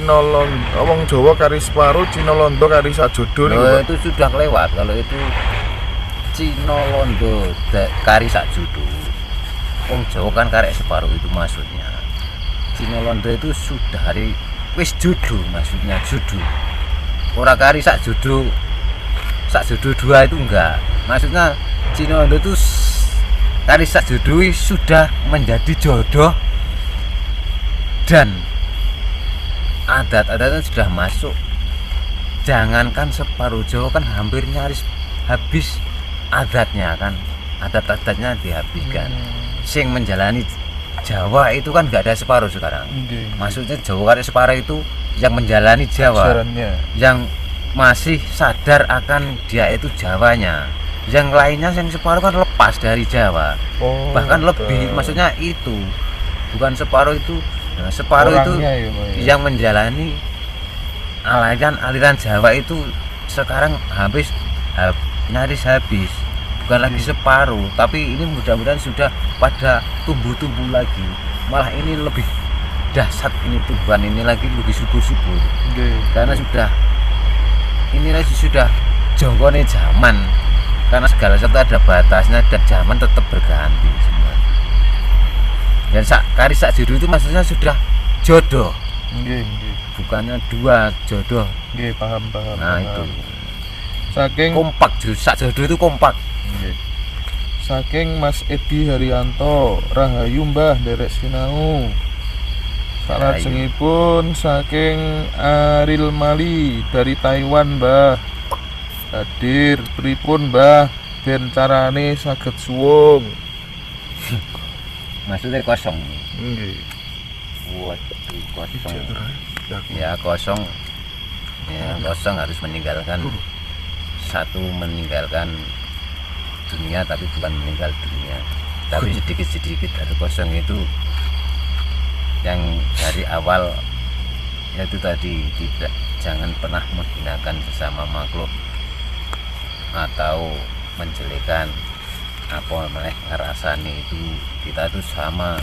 Cina Londo, wong Jawa kari separo, Cina Londo kari sajodo nih. Itu sudah lewat. Kalau itu Cina Londo kari sajodo. Wong Jawa kan karek separuh itu maksudnya. Cina Londo itu sudah hari wis judo maksudnya judo. Ora kari sajodo. Sajodo 2 itu enggak. Maksudnya Cina Londo itu kari sajodo sudah menjadi jodoh dan adat-adatnya sudah masuk. Jangankan separuh Jawa kan hampir nyaris habis adatnya kan, adat-adatnya dihabiskan. Sing menjalani Jawa itu kan nggak ada separuh sekarang. Maksudnya Jawa kari separuh itu yang menjalani Jawa, yang masih sadar akan dia itu Jawanya. Yang lainnya yang separuh kan lepas dari Jawa, bahkan lebih. Maksudnya itu bukan separuh itu. Nah, separuh orangnya itu yang menjalani aliran Jawa itu sekarang nyaris habis. Bukan lagi separuh, tapi ini mudah-mudahan sudah pada tumbuh-tumbuh lagi. Malah ini lebih dahsyat, ini tumbuhan ini lagi lebih subur-subur. Karena ini lagi sudah jongkone zaman. Karena segala sesuatu ada batasnya dan zaman tetap berganti semua. Dan kari sajodo itu maksudnya sudah jodoh, bukannya 2 jodoh. Paham. Nah itu saking kompak, sajodo itu kompak. Saking Mas Edi Haryanto, Rahayu Mbah derek sinau. Salajengipun saking Aril Mali dari Taiwan Mbah. Hadir pripun Mbah ben carane saged suwung. Maksudnya kosong. Nggih. Waduh, kosong. Ya kosong. Ya kosong harus meninggalkan. Satu meninggalkan dunia tapi bukan meninggal dunia. Tapi sedikit-sedikit ada kosong itu yang dari awal yaitu tadi jangan pernah menghinakan sesama makhluk atau menjelekan apa ngerasani itu kita tuh sama.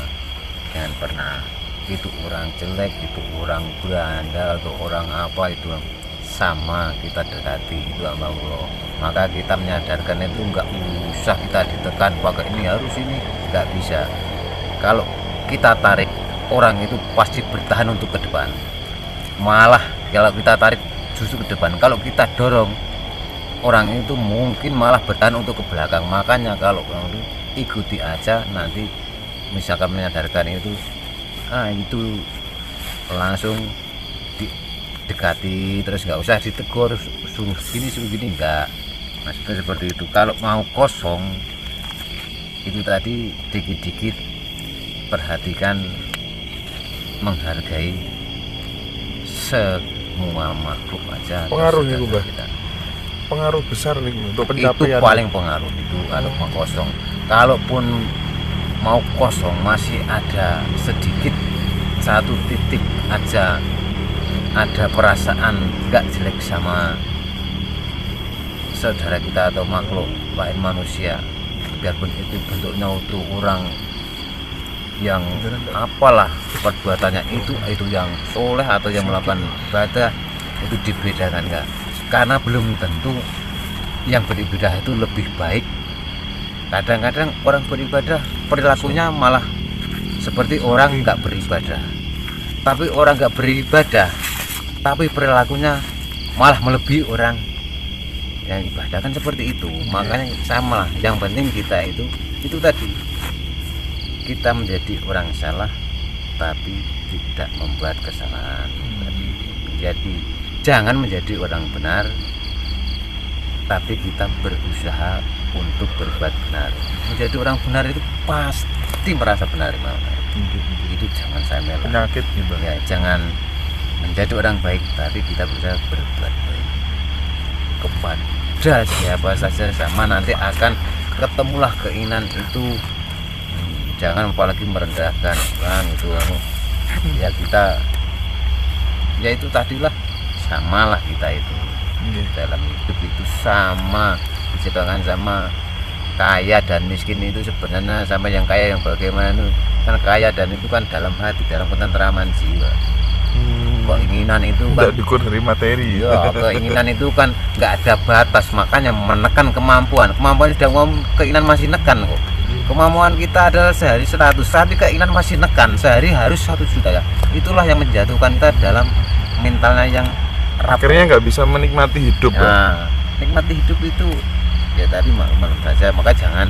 Jangan pernah itu orang jelek, itu orang berandal atau orang apa itu sama kita dekati itu sama Allah. Maka kita menyadarkan itu enggak usah kita ditekan pakai ini harus ini, enggak bisa. Kalau kita tarik orang itu pasti bertahan untuk ke depan. Malah kalau kita tarik justru ke depan. Kalau kita dorong orang itu mungkin malah bertahan untuk ke belakang. Makanya kalau ikuti aja, nanti misalkan menyadarkan itu langsung didekati, terus nggak usah ditegur suruh gini enggak. Maksudnya seperti itu. Kalau mau kosong itu tadi dikit-dikit perhatikan, menghargai semua makhluk aja. Pengaruh nih Mbah. Pengaruh besar nih untuk pencapaian. Itu paling pengaruh itu kalau mau kosong. Kalaupun mau kosong masih ada sedikit, 1 titik aja ada perasaan nggak jelek sama saudara kita atau makhluk lain manusia, biarpun itu bentuknya untuk orang yang apalah perbuatannya itu yang soleh atau yang melakukan ibadah, itu dibedakan enggak, karena belum tentu yang beribadah itu lebih baik. Kadang-kadang orang beribadah perilakunya malah seperti orang nggak beribadah, tapi orang nggak beribadah tapi perilakunya malah melebihi orang yang ibadah, kan seperti itu. Makanya sama lah, yang penting kita itu tadi kita menjadi orang salah tapi tidak membuat kesalahan. Jadi jangan menjadi orang benar tapi kita berusaha untuk berbuat benar. Menjadi orang benar itu pasti merasa benar. Itu jangan sampai penyakit gitu ya. Jangan menjadi orang baik tapi kita berusaha berbuat baik kepada siapa saja sama, nanti akan ketemulah keinginan itu. Jangan apalagi merendahkan orang itu ya. Kita ya itu tadilah, samalah kita itu dalam hidup itu sama, disebabkan sama. Kaya dan miskin itu sebenarnya sama, yang kaya yang bagaimana itu kan kaya dan itu kan dalam hati, dalam ketentraman jiwa. Keinginan itu kan Tidak diukur dari materi. ya, keinginan itu kan nggak ada batas, makanya menekan kemampuan sudah ngomong, keinginan masih nekan kok. Kemampuan kita adalah sehari 100, tapi keinginan masih nekan sehari harus 1 juta ya. Itulah yang menjatuhkan kita dalam mentalnya yang rapuh. Akhirnya nggak bisa menikmati hidup. Nah, nikmati hidup itu ya tadi maklum saja, maka jangan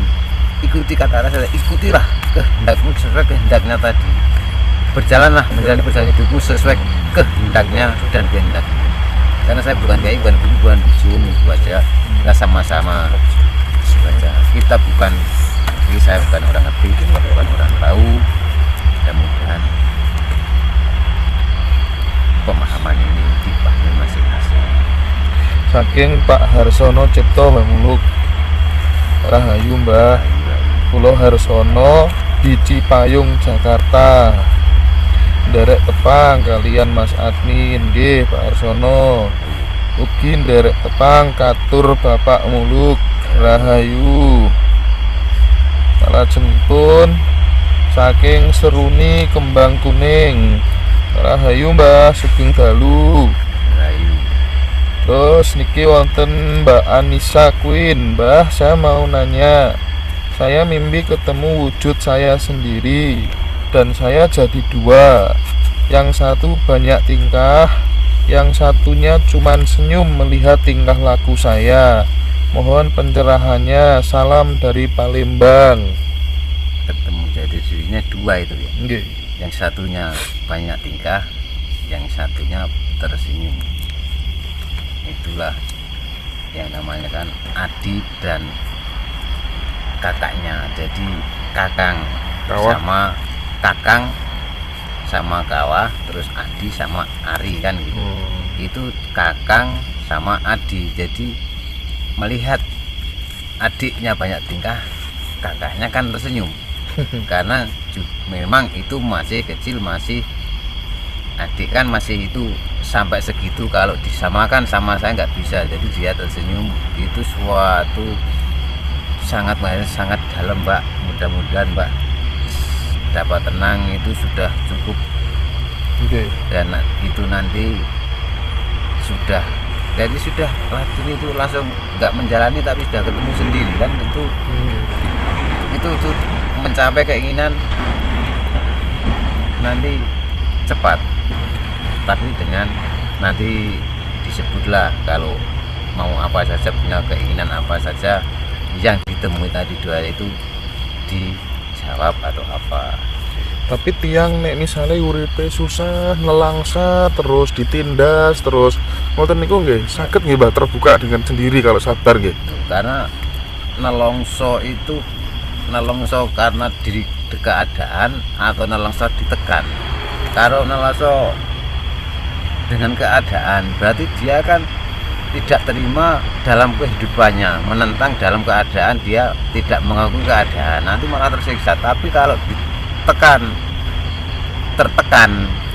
ikuti kata saya, ikutilah kehendakmu sesuai kehendaknya tadi. Berjalanlah menjalani perjalanan hidupmu sesuai kehendaknya dan kehendaknya. Karena saya bukan kiai, bukan guru, bukan dukun, itu aja. Kita sama-sama baca. Kita bukan, saya bukan orang ngerti, bukan orang tahu. Mudah-mudahan pemahaman ini dipahami masing-masing. Saking Pak Harsono Cipto Mbah Muluk. Rahayu Mbah. Pulau Harsono di Cipayung, Jakarta. Nderek tepang kalian Mas admin nggih Pak Harsono. Ugi nderek tepang katur Bapak Muluk. Rahayu. Salajengipun saking Seruni Kembang Kuning. Rahayu Mbah sugeng dalu. Rayu. Terus niki wonten Mbak Anissa Queen. Mbah, saya mau nanya. Saya mimpi ketemu wujud saya sendiri dan saya jadi 2. Yang satu banyak tingkah, yang satunya cuman senyum melihat tingkah laku saya. Mohon pencerahannya. Salam dari Palembang. Ketemu jadi dirinya 2 itu ya. Nggih. Yang satunya banyak tingkah, yang satunya tersenyum. Itulah yang namanya kan adik dan kakaknya. Jadi kakang Kawah. sama kakang sama kawah, terus adi sama ari kan gitu. Itu kakang sama adi. Jadi melihat adiknya banyak tingkah, kakaknya kan tersenyum. Karena memang itu masih kecil, masih adik kan masih itu sampai segitu, kalau disamakan sama saya nggak bisa, jadi dia tersenyum. Itu suatu sangat dalam Mbak. Mudah-mudahan Mbak dapat tenang, itu sudah cukup. Dan itu nanti sudah, jadi sudah racun itu langsung nggak menjalani tapi sudah ketemu sendiri kan, itu mencapai keinginan nanti cepat, tapi dengan nanti disebutlah kalau mau apa saja, punya keinginan apa saja yang ditemui tadi 2 itu dijawab atau apa. Tapi tiang nek misalnya uripe susah, nelangsa terus ditindas terus ngoten niku nggih saged nggih Mbah terbuka dengan sendiri kalau sabar nggih. Karena nelongso itu nelongso karena diri keadaan atau nelongso ditekan. Kalau nelongso dengan keadaan berarti dia kan tidak terima dalam kehidupannya, menentang dalam keadaan, dia tidak mengakui keadaan, nanti malah tersiksa. Tapi kalau tertekan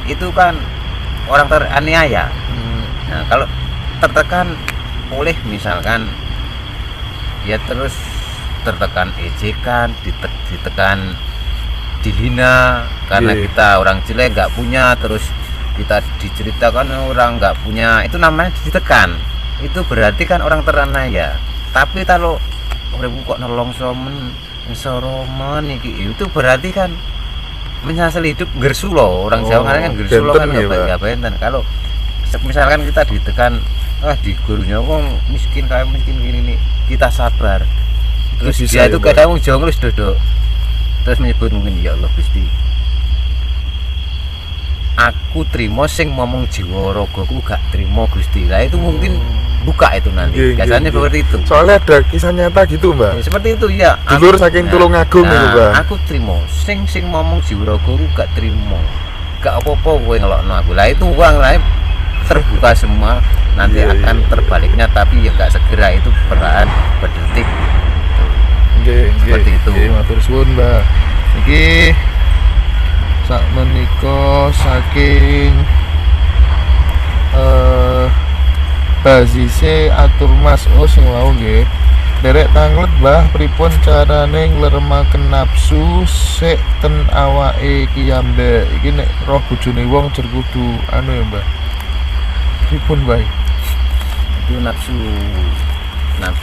itu kan orang teraniaya. Nah, kalau tertekan oleh misalkan ya terus tertekan ejekan, ditekan dihina karena kita orang jelek nggak punya, terus kita diceritakan orang nggak punya, itu namanya ditekan. Itu berarti kan orang teraniaya. Tapi kalau orang kok nelongso soroman itu berarti kan menyesal hidup, gersu loh orang Jawa kan gersu loh kan nggak benten. Kalau misalkan kita ditekan, di gurunya kok miskin kayak miskin gini nih, kita sabar. Terus dia itu kadang jauh terus duduk, terus menyebut mungkin ya Allah Gusti, aku terima sing ngomong jiwa rogoku gak terima Gusti. Lah itu mungkin buka itu nanti. Biasanya seperti itu. Soalnya ada kisah nyata gitu Mbak. Ya, seperti itu ya. Dulur saking Tulungagung itu Mbak. Aku terima sing ngomong jiwa rogoku gak terima. Gak apa-apa kowe ngelokno aku. Lah itu uang lain terbuka semua, nanti akan terbaliknya, tapi ya gak segera, itu perlahan berdetik. Seperti itu. Matur suwun Mbak. Iki sak menika saking bazise atur Mas sing wau nggih. Derek tanglet Mbah, pripun carane ngleremaken nafsu sik ten awake kiyambe. Iki nek roh bojone wong jer kudu anu ya Mbah. Pripun Mbah? Itu nafsu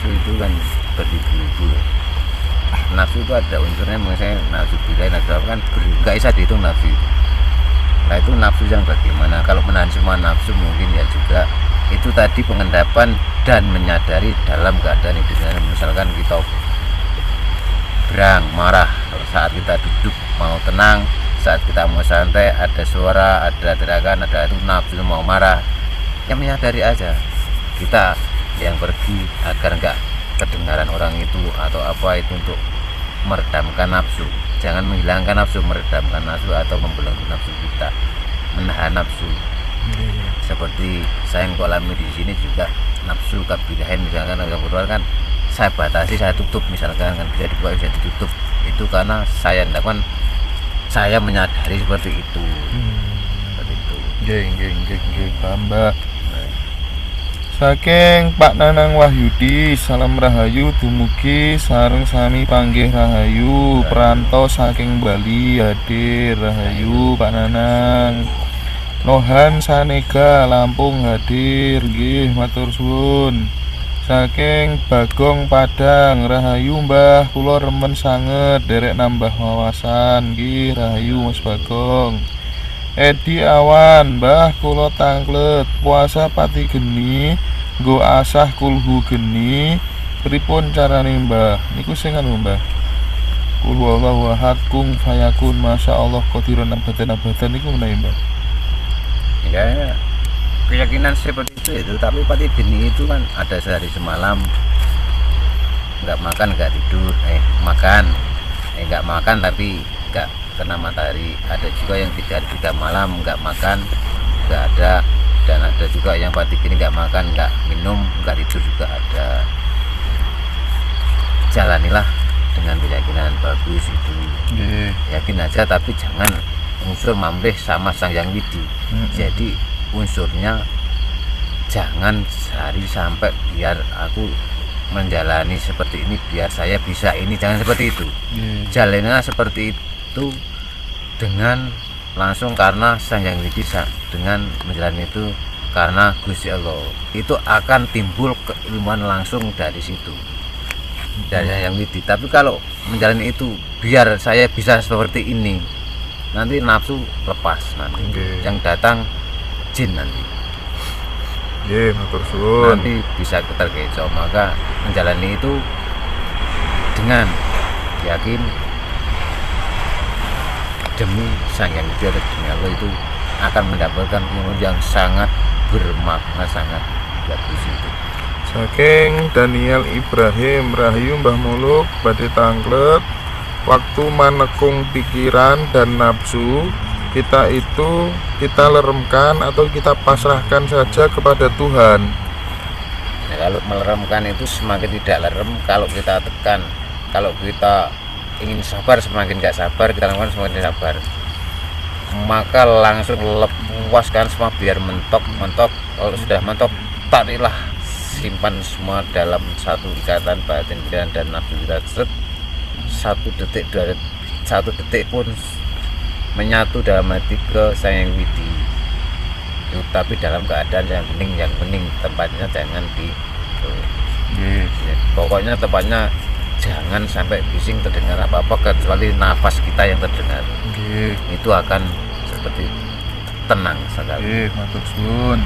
itu kan beribu-ribu. Nafsu itu ada unsurnya, misalnya nafsu gila, nafsu apa kan nggak bisa dihitung nafsu itu. Nah itu nafsu yang bagaimana? Kalau menahan semua nafsu mungkin ya juga itu tadi pengendapan dan menyadari dalam keadaan hidupnya. Misalkan kita berang, marah, saat kita duduk mau tenang, saat kita mau santai ada suara, ada teriakan, ada itu nafsu mau marah, yang menyadari aja. Kita yang pergi agar nggak kedengaran orang itu atau apa itu untuk meredamkan nafsu. Jangan menghilangkan nafsu, meredamkan nafsu atau membelenggu nafsu kita, menahan nafsu. Seperti saya yang alami di sini juga nafsu kabilahin misalkan yang keluar kan saya batasi, saya tutup misalkan kan bisa dibuka bisa ditutup. Itu karena saya ndakan saya menyadari seperti itu. Seperti itu. Nggih, tambah. Saking Pak Nanang Wahyudi, salam rahayu dumugi sareng sami panggih rahayu perantau saking Bali hadir rahayu Pak Nanang. Lohan Sanega Lampung hadir nggih matur suwun. Saking Bagong Padang rahayu Mbah, kula remen sanget derek nambah wawasan nggih rahayu Mas Bagong. Edi Awan Mbah, kula tanglet puasa pati geni nggo asah kulhu geni pripun carane Mbah? Niku sing anu Mbah, kul wallahu ahad kung fayakun masyaallah qadirun abadan niku menawi Mbah. Ya keyakinan seperti itu tapi pati geni itu kan ada sehari semalam nggak makan nggak tidur, nggak makan tapi nggak kena matahari. Ada juga yang 3 malam nggak makan nggak ada, dan ada juga yang pati gini nggak makan nggak minum nggak tidur juga ada. Jalanilah dengan keyakinan bagus itu. Yakin aja tapi jangan unsur mamleh sama Sang Yang Widi. Jadi unsurnya jangan sehari sampai biar aku menjalani seperti ini biar saya bisa ini, jangan seperti itu. Jalannya seperti itu dengan langsung karena Sang Yang Widi, dengan menjalani itu karena Gusti Allah. Itu akan timbul keilmuan langsung dari situ, dari Sang Yang Widi. Tapi kalau menjalani itu biar saya bisa seperti ini, nanti nafsu lepas nanti. Yang datang jin nanti. Matur suwun. Nanti bisa terkecoh. Maka menjalani itu dengan yakin demi Sang Yang Widi atau demi Allah itu akan mendapatkan ilmu yang sangat bermakna, sangat bagus itu. Saking Daniel Ibrahim rahayu Mbah Muluk badhe tanglet waktu manekung pikiran dan nafsu kita itu kita leremkan atau kita pasrahkan saja kepada Tuhan. Nah, kalau meleremkan itu semakin tidak lerem kalau kita tekan. Kalau kita ingin sabar semakin gak sabar, kita lakukan semakin sabar. Maka langsung lepaskan semua biar mentok. Kalau sudah mentok, tarilah simpan semua dalam satu ikatan batin pikiran dan nafsu kita. Satu detik pun menyatu dalam hati ke Sang Yang Widi. Tapi dalam keadaan yang bening, tempatnya jangan di pokoknya tempatnya jangan sampai bising terdengar apa-apa kecuali nafas kita yang terdengar. Itu akan seperti tenang sekali. Matur suwun.